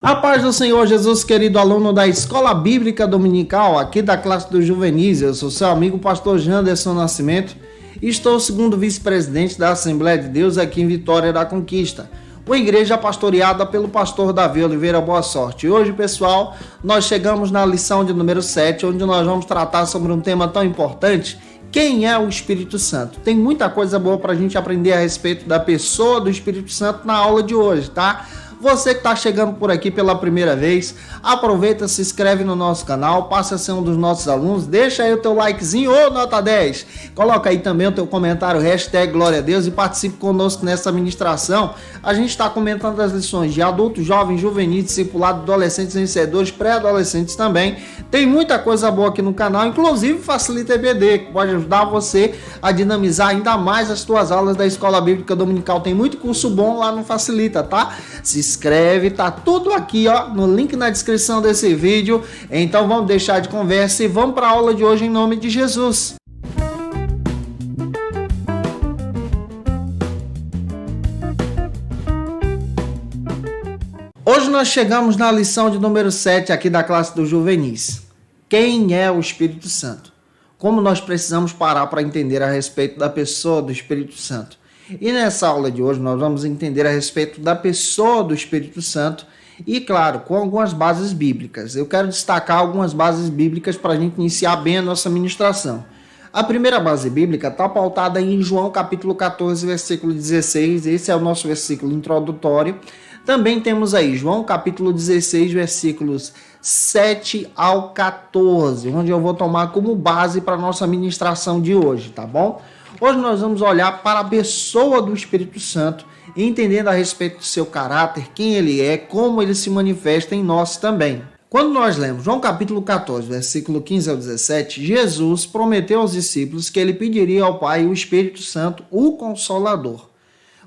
A paz do Senhor Jesus, querido aluno da Escola Bíblica Dominical, aqui da classe dos juvenis. Eu sou seu amigo pastor Janderson Nascimento e estou segundo vice-presidente da Assembleia de Deus aqui em Vitória da Conquista, uma igreja pastoreada pelo pastor Davi Oliveira Boa Sorte. E hoje, pessoal, nós chegamos na lição de número 7, onde nós vamos tratar sobre um tema tão importante: quem é o Espírito Santo? Tem muita coisa boa para a gente aprender a respeito da pessoa do Espírito Santo na aula de hoje, tá? Você que está chegando por aqui pela primeira vez, aproveita, se inscreve no nosso canal, passa a ser um dos nossos alunos, deixa aí o teu likezinho ou nota 10, coloca aí também o teu comentário, hashtag Glória a Deus, e participe conosco nessa ministração. A gente está comentando as lições de adultos, jovens, juvenis, discipulado, adolescentes, vencedores, pré-adolescentes também. Tem muita coisa boa aqui no canal, inclusive Facilita EBD, que pode ajudar você a dinamizar ainda mais as tuas aulas da Escola Bíblica Dominical. Tem muito curso bom lá no Facilita, tá? Se inscreve, tá tudo aqui, ó, no link na descrição desse vídeo. Então vamos deixar de conversa e vamos para a aula de hoje em nome de Jesus. Hoje nós chegamos na lição de número 7 aqui da classe dos juvenis. Quem é o Espírito Santo? Como nós precisamos parar para entender a respeito da pessoa do Espírito Santo? E nessa aula de hoje nós vamos entender a respeito da pessoa do Espírito Santo e, claro, com algumas bases bíblicas. Eu quero destacar algumas bases bíblicas para a gente iniciar bem a nossa ministração. A primeira base bíblica está pautada em João capítulo 14, versículo 16. Esse é o nosso versículo introdutório. Também temos aí João capítulo 16, versículos 7 ao 14, onde eu vou tomar como base para a nossa ministração de hoje, tá bom? Hoje nós vamos olhar para a pessoa do Espírito Santo, entendendo a respeito do seu caráter, quem ele é, como ele se manifesta em nós também. Quando nós lemos João capítulo 14, versículo 15 ao 17, Jesus prometeu aos discípulos que ele pediria ao Pai o Espírito Santo, o Consolador.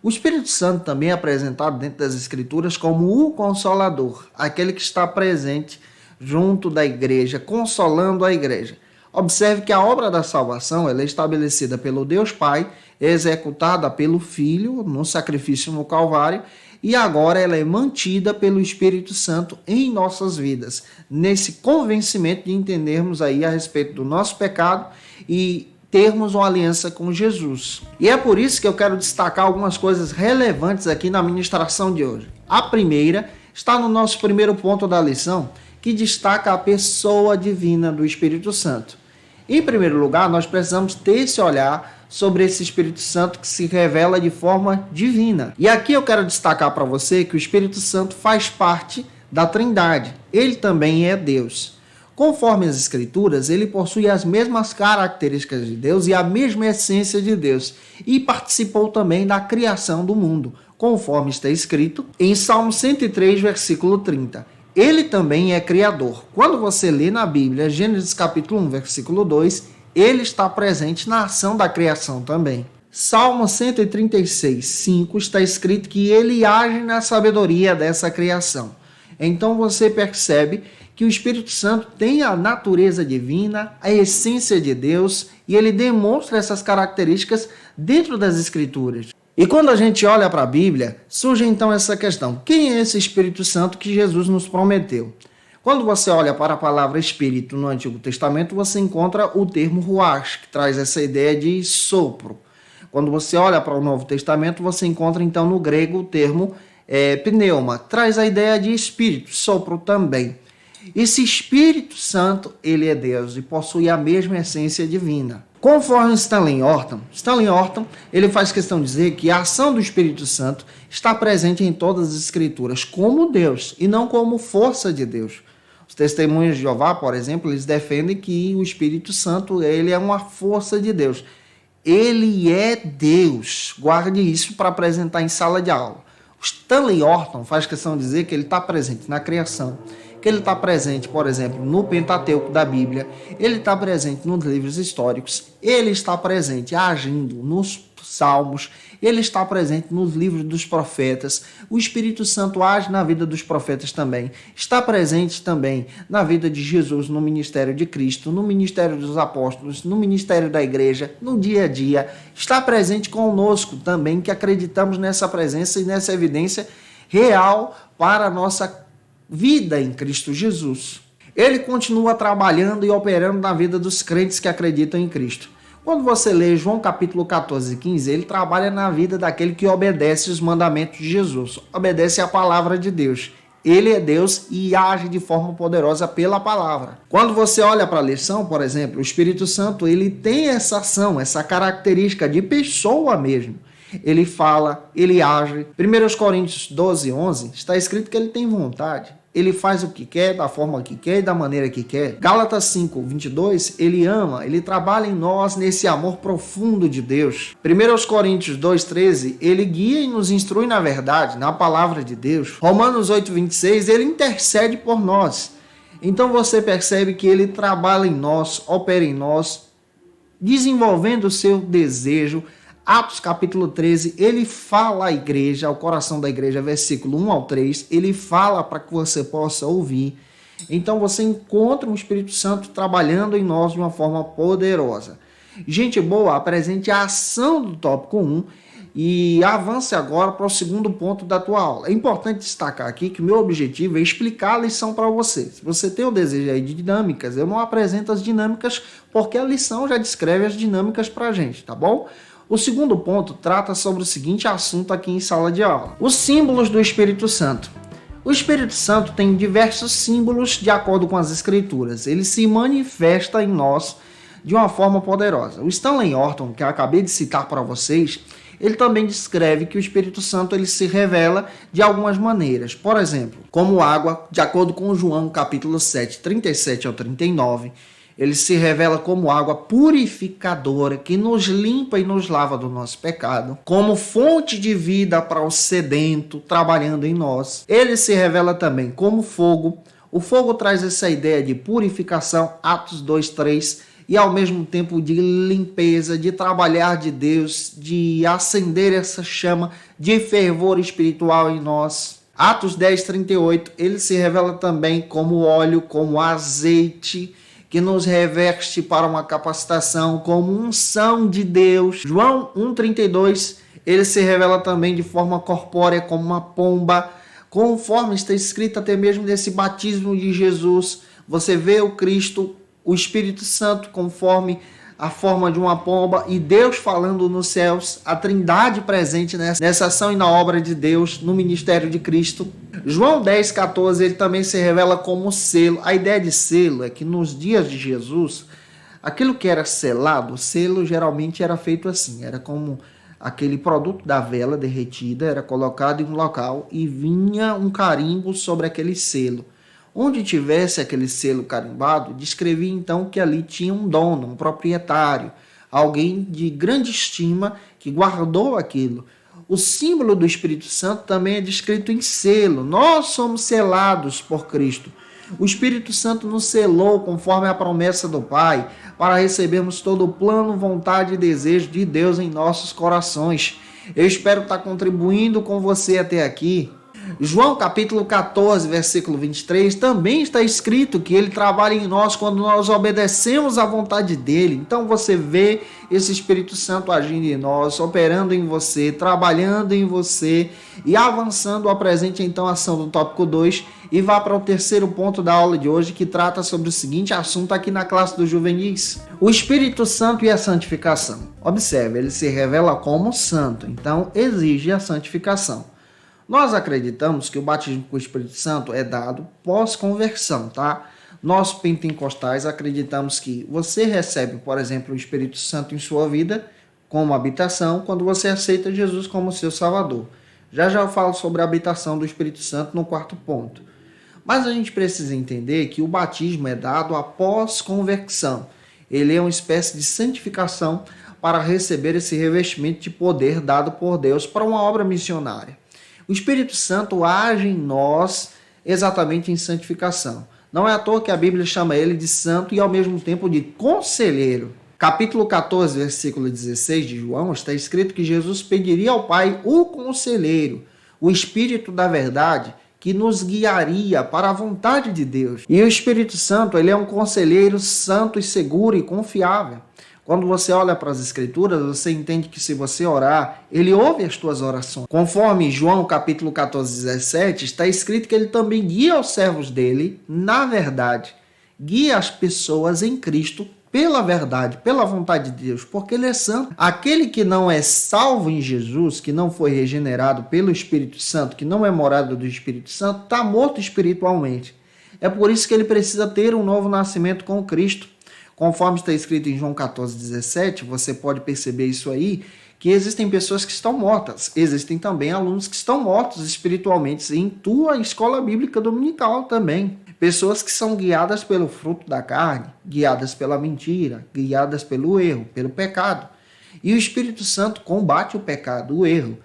O Espírito Santo também é apresentado dentro das Escrituras como o Consolador, aquele que está presente junto da igreja, consolando a igreja. Observe que a obra da salvação ela é estabelecida pelo Deus Pai, executada pelo Filho no sacrifício no Calvário, e agora ela é mantida pelo Espírito Santo em nossas vidas, nesse convencimento de entendermos aí a respeito do nosso pecado e termos uma aliança com Jesus. E é por isso que eu quero destacar algumas coisas relevantes aqui na ministração de hoje. A primeira está no nosso primeiro ponto da lição, que destaca a pessoa divina do Espírito Santo. Em primeiro lugar, nós precisamos ter esse olhar sobre esse Espírito Santo que se revela de forma divina. E aqui eu quero destacar para você que o Espírito Santo faz parte da Trindade. Ele também é Deus. Conforme as Escrituras, ele possui as mesmas características de Deus e a mesma essência de Deus. E participou também da criação do mundo, conforme está escrito em Salmo 103, versículo 30. Ele também é criador. Quando você lê na Bíblia, Gênesis capítulo 1, versículo 2, ele está presente na ação da criação também. Salmo 136, 5 está escrito que ele age na sabedoria dessa criação. Então você percebe que o Espírito Santo tem a natureza divina, a essência de Deus, e ele demonstra essas características dentro das Escrituras. E quando a gente olha para a Bíblia, surge então essa questão: quem é esse Espírito Santo que Jesus nos prometeu? Quando você olha para a palavra Espírito no Antigo Testamento, você encontra o termo Ruach, que traz essa ideia de sopro. Quando você olha para o Novo Testamento, você encontra então no grego o termo pneuma, traz a ideia de espírito, sopro também. Esse Espírito Santo, ele é Deus e possui a mesma essência divina. Conforme Stanley Horton, ele faz questão de dizer que a ação do Espírito Santo está presente em todas as Escrituras como Deus e não como força de Deus. Os testemunhos de Jeová, por exemplo, eles defendem que o Espírito Santo ele é uma força de Deus. Ele é Deus. Guarde isso para apresentar em sala de aula. O Stanley Horton faz questão de dizer que ele está presente na criação, que ele está presente, por exemplo, no Pentateuco da Bíblia, ele está presente nos livros históricos, ele está presente agindo nos Salmos, ele está presente nos livros dos profetas. O Espírito Santo age na vida dos profetas também, está presente também na vida de Jesus, no ministério de Cristo, no ministério dos apóstolos, no ministério da igreja, no dia a dia, está presente conosco também, que acreditamos nessa presença e nessa evidência real para a nossa vida em Cristo Jesus. Ele continua trabalhando e operando na vida dos crentes que acreditam em Cristo. Quando você lê João capítulo 14 e 15, ele trabalha na vida daquele que obedece os mandamentos de Jesus, obedece a palavra de Deus. Ele é Deus e age de forma poderosa pela palavra. Quando você olha para a lição, por exemplo, o Espírito Santo, ele tem essa ação, essa característica de pessoa mesmo. Ele fala, ele age. 1 Coríntios 12, 11, está escrito que ele tem vontade. Ele faz o que quer, da forma que quer e da maneira que quer. Gálatas 5, 22, ele ama, ele trabalha em nós nesse amor profundo de Deus. 1 Coríntios 2, 13, ele guia e nos instrui na verdade, na palavra de Deus. Romanos 8, 26, ele intercede por nós. Então você percebe que ele trabalha em nós, opera em nós, desenvolvendo o seu desejo. Atos capítulo 13, ele fala à igreja, ao coração da igreja, versículo 1 ao 3, ele fala para que você possa ouvir. Então você encontra o Espírito Santo trabalhando em nós de uma forma poderosa. Gente boa, apresente a ação do tópico 1 e avance agora para o segundo ponto da tua aula. É importante destacar aqui que o meu objetivo é explicar a lição para você. Se você tem o desejo aí de dinâmicas, eu não apresento as dinâmicas porque a lição já descreve as dinâmicas para a gente, tá bom? O segundo ponto trata sobre o seguinte assunto aqui em sala de aula: os símbolos do Espírito Santo. O Espírito Santo tem diversos símbolos de acordo com as Escrituras. Ele se manifesta em nós de uma forma poderosa. O Stanley Horton, que eu acabei de citar para vocês, ele também descreve que o Espírito Santo ele se revela de algumas maneiras. Por exemplo, como água, de acordo com João capítulo 7, 37 ao 39, ele se revela como água purificadora que nos limpa e nos lava do nosso pecado, como fonte de vida para o sedento, trabalhando em nós. Ele se revela também como fogo. O fogo traz essa ideia de purificação, Atos 2, 3, e ao mesmo tempo de limpeza, de trabalhar de Deus, de acender essa chama de fervor espiritual em nós. Atos 10, 38, ele se revela também como óleo, como azeite, que nos reveste para uma capacitação, como unção de Deus. João 1,32, ele se revela também de forma corpórea, como uma pomba, conforme está escrito até mesmo nesse batismo de Jesus. Você vê o Cristo, o Espírito Santo, conforme a forma de uma pomba, e Deus falando nos céus, a Trindade presente nessa ação e na obra de Deus, no ministério de Cristo. João 10, 14, ele também se revela como selo. A ideia de selo é que nos dias de Jesus, aquilo que era selado, o selo geralmente era feito assim, era como aquele produto da vela derretida, era colocado em um local e vinha um carimbo sobre aquele selo. Onde tivesse aquele selo carimbado, descrevia então que ali tinha um dono, um proprietário, alguém de grande estima que guardou aquilo. O símbolo do Espírito Santo também é descrito em selo. Nós somos selados por Cristo. O Espírito Santo nos selou conforme a promessa do Pai, para recebermos todo o plano, vontade e desejo de Deus em nossos corações. Eu espero estar contribuindo com você até aqui. João capítulo 14, versículo 23, também está escrito que ele trabalha em nós quando nós obedecemos à vontade dele. Então você vê esse Espírito Santo agindo em nós, operando em você, trabalhando em você e avançando. Apresente então a ação do tópico 2 e vá para o terceiro ponto da aula de hoje, que trata sobre o seguinte assunto aqui na classe dos juvenis: o Espírito Santo e a santificação. Observe, ele se revela como santo, então exige a santificação. Nós acreditamos que o batismo com o Espírito Santo é dado pós-conversão, tá? Nós pentecostais acreditamos que você recebe, por exemplo, o Espírito Santo em sua vida como habitação quando você aceita Jesus como seu Salvador. Já eu falo sobre a habitação do Espírito Santo no quarto ponto. Mas a gente precisa entender que o batismo é dado após conversão. Ele é uma espécie de santificação para receber esse revestimento de poder dado por Deus para uma obra missionária. O Espírito Santo age em nós exatamente em santificação. Não é à toa que a Bíblia chama ele de santo e ao mesmo tempo de conselheiro. Capítulo 14, versículo 16 de João, está escrito que Jesus pediria ao Pai o conselheiro, o Espírito da verdade, que nos guiaria para a vontade de Deus. E o Espírito Santo, ele é um conselheiro santo e seguro e confiável. Quando você olha para as Escrituras, você entende que se você orar, ele ouve as tuas orações. Conforme João capítulo 14, 17, está escrito que ele também guia os servos dele na verdade. Guia as pessoas em Cristo pela verdade, pela vontade de Deus, porque ele é santo. Aquele que não é salvo em Jesus, que não foi regenerado pelo Espírito Santo, que não é morada do Espírito Santo, está morto espiritualmente. É por isso que ele precisa ter um novo nascimento com Cristo. Conforme está escrito em João 14, 17, você pode perceber isso aí, que existem pessoas que estão mortas. Existem também alunos que estão mortos espiritualmente em tua escola bíblica dominical também. Pessoas que são guiadas pelo fruto da carne, guiadas pela mentira, guiadas pelo erro, pelo pecado. E o Espírito Santo combate o pecado, o erro,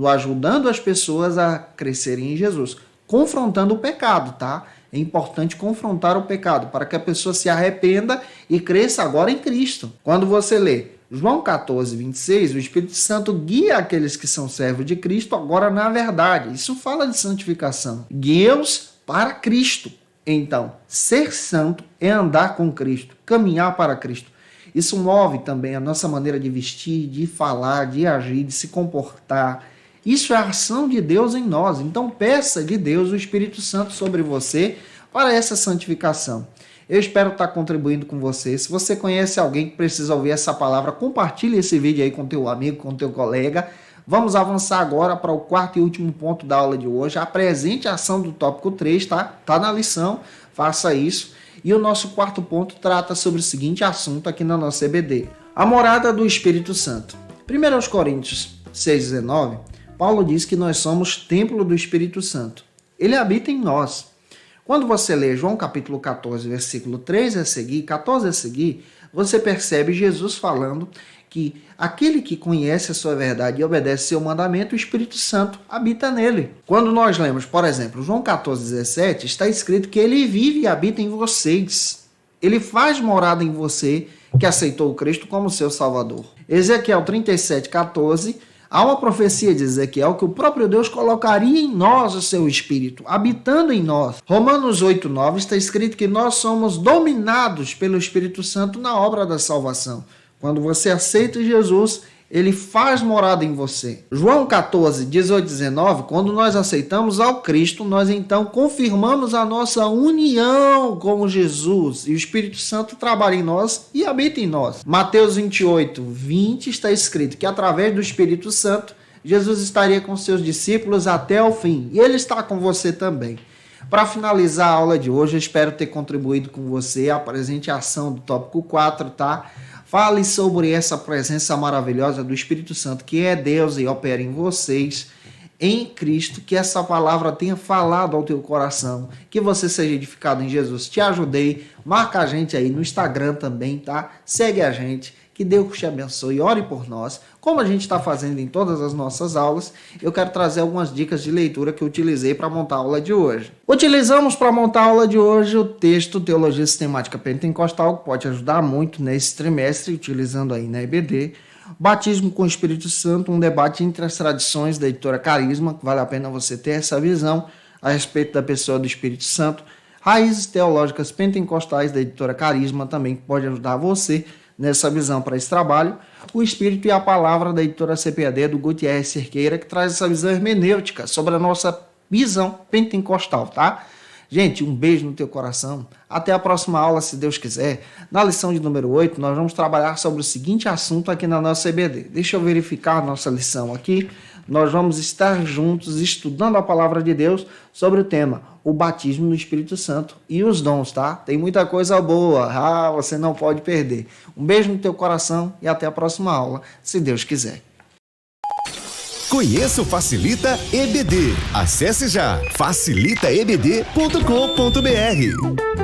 ajudando as pessoas a crescerem em Jesus, confrontando o pecado, tá? É importante confrontar o pecado para que a pessoa se arrependa e cresça agora em Cristo. Quando você lê João 14, 26, o Espírito Santo guia aqueles que são servos de Cristo agora na verdade. Isso fala de santificação. Guia-os para Cristo. Então, ser santo é andar com Cristo, caminhar para Cristo. Isso move também a nossa maneira de vestir, de falar, de agir, de se comportar. Isso é a ação de Deus em nós. Então, peça de Deus o Espírito Santo sobre você para essa santificação. Eu espero estar contribuindo com você. Se você conhece alguém que precisa ouvir essa palavra, compartilhe esse vídeo aí com teu amigo, com teu colega. Vamos avançar agora para o quarto e último ponto da aula de hoje. Apresente a ação do tópico 3, tá? Tá na lição, faça isso. E o nosso quarto ponto trata sobre o seguinte assunto aqui na nossa EBD. A morada do Espírito Santo. 1 Coríntios 6,19, Paulo diz que nós somos templo do Espírito Santo. Ele habita em nós. Quando você lê João capítulo 14, versículo 13 a seguir, 14 a seguir, você percebe Jesus falando que aquele que conhece a sua verdade e obedece seu mandamento, o Espírito Santo habita nele. Quando nós lemos, por exemplo, João 14, 17, está escrito que ele vive e habita em vocês. Ele faz morada em você que aceitou o Cristo como seu Salvador. Ezequiel 37, 14, há uma profecia de Ezequiel que o próprio Deus colocaria em nós o seu Espírito, habitando em nós. Romanos 8, 9 está escrito que nós somos dominados pelo Espírito Santo na obra da salvação. Quando você aceita Jesus, ele faz morada em você. João 14, 18, 19, quando nós aceitamos ao Cristo, nós então confirmamos a nossa união com Jesus. E o Espírito Santo trabalha em nós e habita em nós. Mateus 28, 20 está escrito que através do Espírito Santo, Jesus estaria com seus discípulos até o fim. E ele está com você também. Para finalizar a aula de hoje, eu espero ter contribuído com você. Apresente a ação do tópico 4, tá? Fale sobre essa presença maravilhosa do Espírito Santo, que é Deus e opera em vocês, em Cristo, que essa palavra tenha falado ao teu coração, que você seja edificado em Jesus. Te ajudei, marca a gente aí no Instagram também, tá? Segue a gente, que Deus te abençoe, ore por nós. Como a gente está fazendo em todas as nossas aulas, eu quero trazer algumas dicas de leitura que eu utilizei para montar a aula de hoje. Utilizamos para montar a aula de hoje o texto Teologia Sistemática Pentecostal, que pode ajudar muito nesse trimestre, utilizando aí na EBD. Batismo com o Espírito Santo, um debate entre as tradições da editora Carisma, que vale a pena você ter essa visão a respeito da pessoa do Espírito Santo. Raízes Teológicas Pentecostais da editora Carisma, também que pode ajudar você nessa visão para esse trabalho. O Espírito e a Palavra da editora CPAD do Gutierrez Cerqueira, que traz essa visão hermenêutica sobre a nossa visão pentecostal, tá? Gente, um beijo no teu coração. Até a próxima aula, se Deus quiser. Na lição de número 8, nós vamos trabalhar sobre o seguinte assunto aqui na nossa EBD. Deixa eu verificar a nossa lição aqui. Nós vamos estar juntos estudando a palavra de Deus sobre o tema, o batismo no Espírito Santo e os dons, tá? Tem muita coisa boa, você não pode perder. Um beijo no teu coração e até a próxima aula, se Deus quiser. Conheça o Facilita EBD. Acesse já facilitaebd.com.br.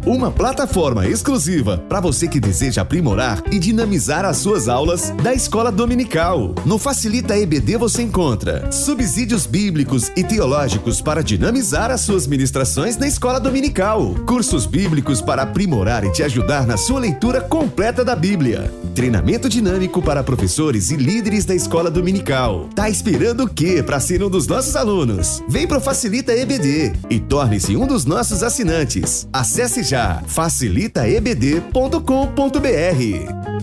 Uma plataforma exclusiva para você que deseja aprimorar e dinamizar as suas aulas da escola dominical. No Facilita EBD você encontra subsídios bíblicos e teológicos para dinamizar as suas ministrações na escola dominical, cursos bíblicos para aprimorar e te ajudar na sua leitura completa da Bíblia, treinamento dinâmico para professores e líderes da escola dominical. Tá esperando o quê para ser um dos nossos alunos? Vem pro Facilita EBD e torne-se um dos nossos assinantes. Acesse já facilitaebd.com.br.